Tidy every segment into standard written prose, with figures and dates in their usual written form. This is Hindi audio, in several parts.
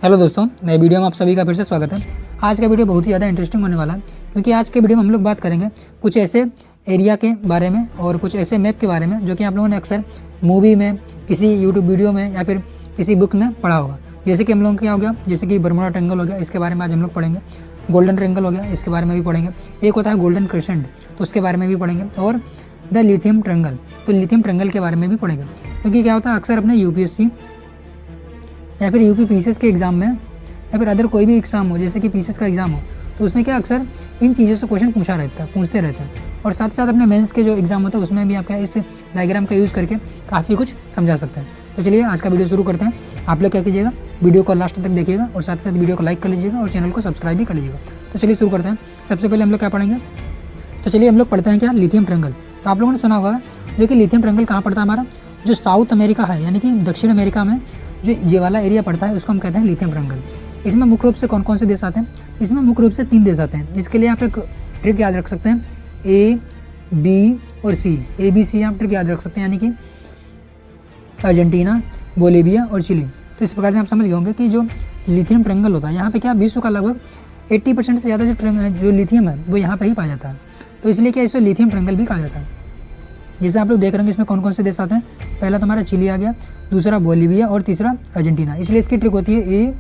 हेलो दोस्तों, नए वीडियो में आप सभी का फिर से स्वागत है। आज का वीडियो बहुत ही ज़्यादा इंटरेस्टिंग होने वाला है क्योंकि आज के वीडियो में हम लोग बात करेंगे कुछ ऐसे एरिया के बारे में और कुछ ऐसे मैप के बारे में जो कि आप लोगों ने अक्सर मूवी में, किसी यूट्यूब वीडियो में या फिर किसी बुक में पढ़ा होगा। जैसे कि हम लोगों का क्या हो गया, जैसे कि बर्मुडा ट्रायंगल हो गया, इसके बारे में आज हम लोग पढ़ेंगे। गोल्डन ट्रायंगल हो गया, इसके बारे में भी पढ़ेंगे। एक होता है गोल्डन क्रिसेंट, तो उसके बारे में भी पढ़ेंगे। और द लिथियम ट्रायंगल, तो लिथियम ट्रायंगल के बारे में भी पढ़ेंगे। क्योंकि क्या होता है, अक्सर अपने यूपीएससी या फिर यूपी पीसीएस के एग्जाम में या फिर अदर कोई भी एग्जाम हो, जैसे कि पीसीएस का एग्जाम हो, तो उसमें क्या अक्सर इन चीज़ों से क्वेश्चन पूछते रहते हैं। और साथ साथ अपने मेंस के जो एग्जाम होता है उसमें भी आपका इस डायग्राम का यूज़ करके काफ़ी कुछ समझा सकते हैं। तो चलिए आज का वीडियो शुरू करते हैं। आप लोग क्या कीजिएगा, वीडियो को लास्ट तक देखिएगा और साथ साथ वीडियो को लाइक कर लीजिएगा और चैनल को सब्सक्राइब भी कर लीजिएगा। तो चलिए शुरू करते हैं। सबसे पहले हम लोग क्या पढ़ेंगे, तो चलिए हम लोग पढ़ते हैं क्या, लिथियम ट्रायंगल। तो आप लोगों ने सुना होगा जो कि लिथियम ट्रायंगल कहाँ पड़ता है, हमारा जो साउथ अमेरिका है, यानी कि दक्षिण अमेरिका में जो ये वाला एरिया पड़ता है उसको हम कहते हैं लिथियम ट्रायंगल। इसमें मुख्य रूप से कौन कौन से देश आते हैं, इसमें मुख्य रूप से 3 देश आते हैं। इसके लिए आप एक ट्रिक याद रख सकते हैं, ए, बी और सी। ए बी सी आप ट्रिक याद रख सकते हैं, यानी कि अर्जेंटीना, बोलीविया और चिली। तो इस प्रकार से आप समझ गए होंगे कि जो लिथियम ट्रायंगल होता है, यहाँ पे क्या विश्व का लगभग 80% से ज़्यादा जो लिथियम है वो यहाँ पे ही पाया जाता है। तो इसलिए क्या इसे लिथियम ट्रायंगल भी कहा जाता है। जैसे आप लोग देख रहे हैं इसमें कौन कौन से देश आते हैं। पहला तो हमारा चिली आ गया, दूसरा बोलीविया और तीसरा अर्जेंटीना। इसलिए इसकी ट्रिक होती है ए,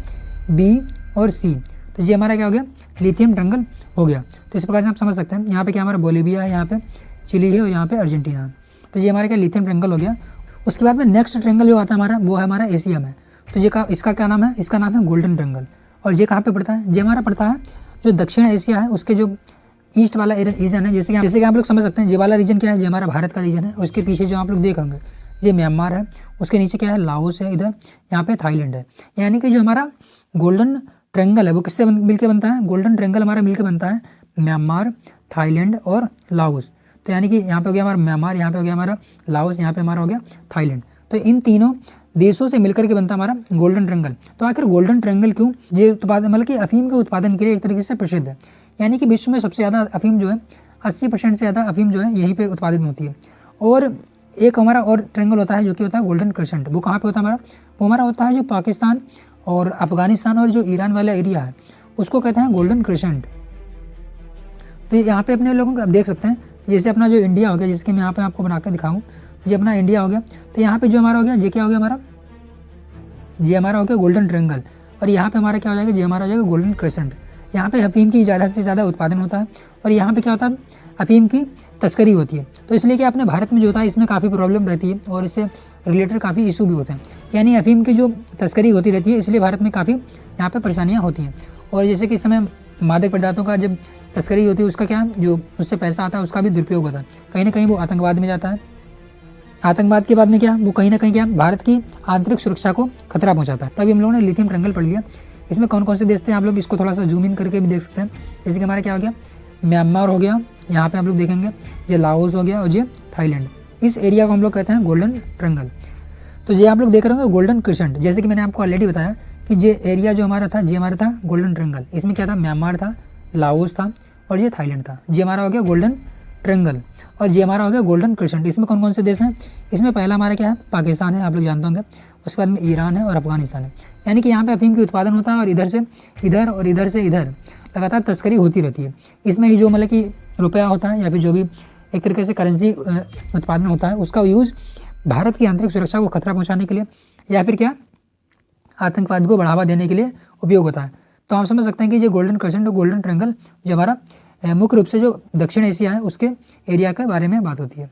बी और सी। तो ये हमारा क्या हो गया, लिथियम ट्रायंगल हो गया। तो इस प्रकार से आप समझ सकते हैं, यहाँ पे क्या हमारा बोलीविया है, यहाँ पे चिली है और यहाँ पे अर्जेंटीना है। तो ये हमारा क्या लिथियम ट्रायंगल हो गया। उसके बाद में नेक्स्ट ट्रायंगल जो आता है हमारा, वो है हमारा एशिया में। तो ये इसका क्या नाम है, इसका नाम है गोल्डन ट्रायंगल। और ये कहाँ पे पड़ता है, ये हमारा पड़ता है जो दक्षिण एशिया है उसके जो ईस्ट वाला रीजन है। जैसे कि आप लोग समझ सकते हैं, ये वाला रीजन क्या है, ये हमारा भारत का रीजन है। उसके पीछे जो आप लोग देख होंगे ये म्यांमार है, उसके नीचे क्या है, लाओस है, इधर यहाँ पे थाईलैंड है। यानी कि जो हमारा गोल्डन ट्रायंगल है वो किससे मिलकर बनता है, गोल्डन ट्रायंगल हमारा मिलकर बनता है म्यांमार, थाईलैंड और लाओस। तो यानी कि यहाँ पे हो गया हमारा म्यांमार, यहाँ पे हो गया हमारा लाओस, यहाँ पे हमारा हो गया थाईलैंड। तो इन तीनों देशों से मिलकर के बनता हमारा गोल्डन ट्रायंगल। तो आखिर गोल्डन ट्रायंगल क्यों, ये उत्पादन मतलब कि अफीम के उत्पादन के लिए एक तरीके से प्रसिद्ध है। यानी कि विश्व में सबसे ज़्यादा अफीम जो है, 80% से ज़्यादा अफीम जो है यहीं पे उत्पादित होती है। और एक हमारा और ट्रायंगल होता है जो कि होता है गोल्डन क्रिसेंट। वो कहाँ पे होता है हमारा, वो हमारा होता है जो पाकिस्तान और अफगानिस्तान और जो ईरान वाला एरिया है उसको कहते हैं गोल्डन क्रिसेंट। तो यहाँ पे अपने लोगों को आप देख सकते हैं, जैसे अपना जो इंडिया हो गया, जिसके मैं यहाँ पे आपको बना कर दिखाऊँ, ये अपना इंडिया हो गया। तो यहाँ पे जो हमारा हो गया, ये क्या हो गया हमारा, ये हमारा हो गया गोल्डन ट्रायंगल। और यहाँ पे हमारा क्या हो जाएगा, ये हमारा हो जाएगा गोल्डन क्रिसेंट। यहाँ पे अफीम की ज़्यादा से ज़्यादा उत्पादन होता है और यहाँ पे क्या होता है, अफीम की तस्करी होती है। तो इसलिए कि अपने भारत में जो होता है इसमें काफ़ी प्रॉब्लम रहती है और इससे रिलेटेड काफ़ी इशू भी होते हैं। यानी अफीम की जो तस्करी होती रहती है, इसलिए भारत में काफ़ी यहाँ पे परेशानियाँ होती हैं। और जैसे कि इस समय मादक पदार्थों का जब तस्करी होती है, उसका क्या जो उससे पैसा आता है उसका भी दुरुपयोग होता है। कहीं ना कहीं वो आतंकवाद में जाता है। आतंकवाद के बाद में क्या, वो कहीं ना कहीं क्या भारत की आंतरिक सुरक्षा को खतरा पहुँचाता है। तो अभी हम लोगों ने लिथियम ट्रायंगल पढ़ लिया। इसमें कौन कौन से देश थे आप लोग इसको थोड़ा सा जूम इन करके भी देख सकते हैं। जैसे कि हमारा क्या हो गया, म्यांमार हो गया, यहाँ पे आप लोग देखेंगे ये लाओस हो गया और ये थाईलैंड। इस एरिया को हम लोग कहते हैं गोल्डन ट्रायंगल। तो ये आप लोग देख रहे होंगे गोल्डन क्रिसेंट। जैसे कि मैंने आपको ऑलरेडी बताया कि ये एरिया जो हमारा था, ये हमारा था गोल्डन ट्रायंगल। इसमें क्या था, म्यांमार था, लाओस था और ये थाईलैंड था। ये हमारा हो गया गोल्डन ट्रायंगल और ये हमारा हो गया गोल्डन क्रिसेंट। इसमें कौन कौन से देश हैं, इसमें पहला हमारा क्या है, पाकिस्तान है, आप लोग जानते होंगे। उसके बाद में ईरान है और अफगानिस्तान है। यानी कि यहाँ पे अफीम की उत्पादन होता है और इधर से इधर और इधर से इधर लगातार तस्करी होती रहती है। इसमें ही जो मतलब कि रुपया होता है या फिर जो भी एक तरीके से करेंसी उत्पादन होता है, उसका यूज़ भारत की आंतरिक सुरक्षा को खतरा पहुँचाने के लिए या फिर क्या आतंकवाद को बढ़ावा देने के लिए उपयोग होता है। तो हम समझ सकते हैं कि ये गोल्डन क्रिसेंट और गोल्डन ट्रायंगल जो हमारा मुख्य रूप से जो दक्षिण एशिया है उसके एरिया के बारे में बात होती है।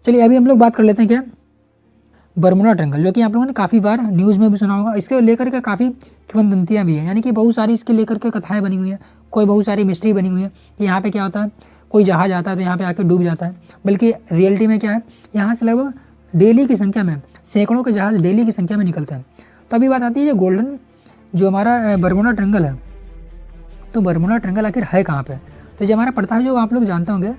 चलिए अभी हम लोग बात कर लेते हैं क्या, बर्मुडा ट्रायंगल, जो कि आप लोगों ने काफ़ी बार न्यूज़ में भी सुना होगा। इसके लेकर के काफ़ी किंवदंतियाँ भी हैं, यानी कि बहुत सारी इसके लेकर के कथाएं बनी हुई हैं, कोई बहुत सारी मिस्ट्री बनी हुई है कि यहाँ पे क्या होता है, कोई जहाज आता है तो यहाँ पे आके डूब जाता है। बल्कि रियलिटी में क्या है, यहाँ से लगभग डेली की संख्या में सैकड़ों के जहाज़ डेली की संख्या में निकलते हैं। तो अभी बात आती है गोल्डन जो हमारा बर्मुडा ट्रायंगल है, तो बर्मुडा ट्रायंगल आखिर है कहाँ पे। तो जो हमारा पड़ता है, जो आप लोग जानते होंगे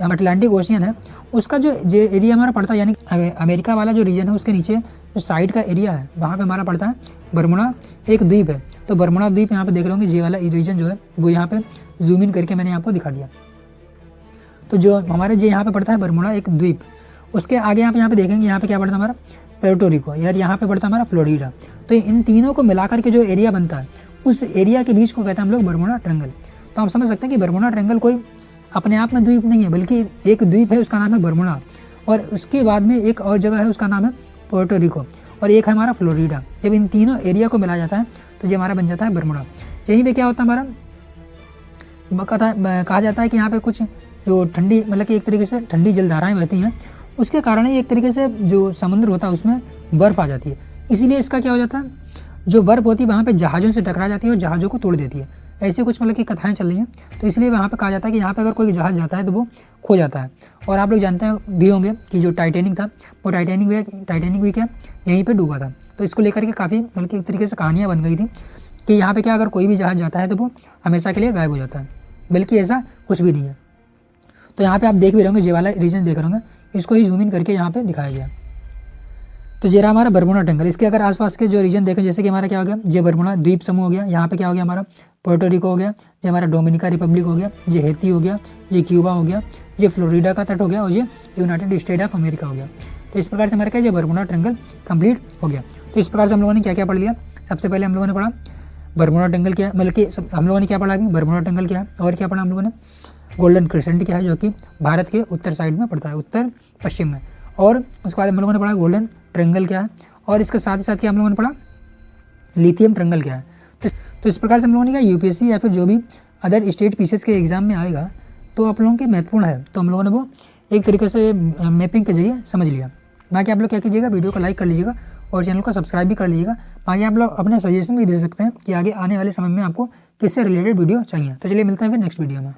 अटलांटिक ओशियन है, उसका जो एरिया हमारा पड़ता है, यानी अमेरिका वाला जो रीजन है उसके नीचे जो साइड का एरिया है वहाँ पे हमारा पड़ता है बर्मुडा, एक द्वीप है। तो बर्मुडा द्वीप यहाँ पे देख रहे होंगे, ये वाला रीजन जो है वो यहाँ पे जूम इन करके मैंने आपको दिखा दिया। तो जो हमारे जो यहाँ पे पड़ता है बर्मुडा एक द्वीप, उसके आगे आप यहाँ पे देखेंगे यहाँ पे क्या पड़ता है हमारा पोर्टो रिको, यार यहाँ पे पड़ता है हमारा फ्लोरिडा। तो इन तीनों को मिलाकर के जो एरिया बनता है उस एरिया के बीच को कहते हैं हम लोग बरमूडा ट्रायंगल। तो हम समझ सकते हैं कि बरमूडा ट्रायंगल कोई अपने आप में द्वीप नहीं है, बल्कि एक द्वीप है, उसका नाम है बरमूडा, और उसके बाद में एक और जगह है, उसका नाम है पोर्टो रिको, और एक है हमारा फ्लोरिडा। जब इन तीनों एरिया को मिलाया जाता है तो ये हमारा बन जाता है बरमूडा। यहीं पे क्या होता है हमारा, कहा जाता है कि यहाँ पे कुछ जो ठंडी, मतलब कि एक तरीके से ठंडी जलधाराएं बहती हैं, उसके कारण ही एक तरीके से जो समुद्र होता है उसमें बर्फ़ आ जाती है। इसीलिए इसका क्या हो जाता है, जो बर्फ़ होती है वहाँ पे जहाज़ों से टकरा जाती है और जहाज़ों को तोड़ देती है। ऐसे कुछ मतलब कि कथाएं चल रही हैं। तो इसलिए वहाँ पे कहा जाता है कि यहाँ पे अगर कोई जहाज़ जाता है तो वो खो जाता है। और आप लोग जानते हैं भी होंगे कि जो टाइटैनिक था, वो टाइटैनिक भी क्या यहीं पे डूबा था। तो इसको लेकर के काफ़ी मतलब कि एक तरीके से कहानियाँ बन गई थी कि यहाँ पे क्या अगर कोई भी जहाज़ जाता है तो वो हमेशा के लिए गायब हो जाता है, बल्कि ऐसा कुछ भी नहीं है। तो यहाँ पे आप देख भी रहोगे, ये वाला रीजन देख रहे होंगे, इसको ही जूम इन करके यहाँ पे दिखाया गया। तो ये रहा हमारा बरमूडा ट्रायंगल। इसके अगर आसपास के जो रीजन देखें, जैसे कि हमारा क्या हो गया, ये बरमूडा द्वीप समूह हो गया, यहाँ पे क्या हो गया हमारा पोर्टो रिको हो गया, ये हमारा डोमिनिका रिपब्लिक हो गया, ये हैती हो गया, ये क्यूबा हो गया, ये फ्लोरिडा का तट हो गया, और ये यूनाइटेड स्टेट ऑफ अमेरिका हो गया। तो इस प्रकार से हमारा क्या ये बरमूडा ट्रायंगल कंप्लीट हो गया। तो इस प्रकार से हम लोगों ने क्या क्या पढ़ लिया। सबसे पहले हम लोगों ने पढ़ा बरमूडा ट्रायंगल क्या, मतलब कि हम लोगों ने क्या पढ़ा अभी, बरमूडा ट्रायंगल क्या है, और क्या पढ़ा हम लोगों ने, गोल्डन क्रिसेंट क्या है, जो कि भारत के उत्तर साइड में पड़ता है, उत्तर पश्चिम में। और उसके बाद हम लोगों ने पढ़ा गोल्डन ट्रायंगल क्या है, और इसके साथ ही साथ क्या हम लोगों ने पढ़ा, लिथियम ट्रायंगल क्या है। तो इस प्रकार से हम लोगों ने क्या यूपीएससी या फिर जो भी अदर स्टेट पीसेस के एग्जाम में आएगा तो आप लोगों के महत्वपूर्ण है, तो हम लोगों ने वो एक तरीके से मैपिंग के जरिए समझ लिया। बाकी आप लोग क्या कीजिएगा, वीडियो को लाइक कर लीजिएगा और चैनल को सब्सक्राइब भी कर लीजिएगा। बाकी आप लोग अपने सजेशन भी दे सकते हैं कि आगे आने वाले समय में आपको किससे रिलेटेड वीडियो चाहिए। तो चलिए मिलते हैं फिर नेक्स्ट वीडियो में।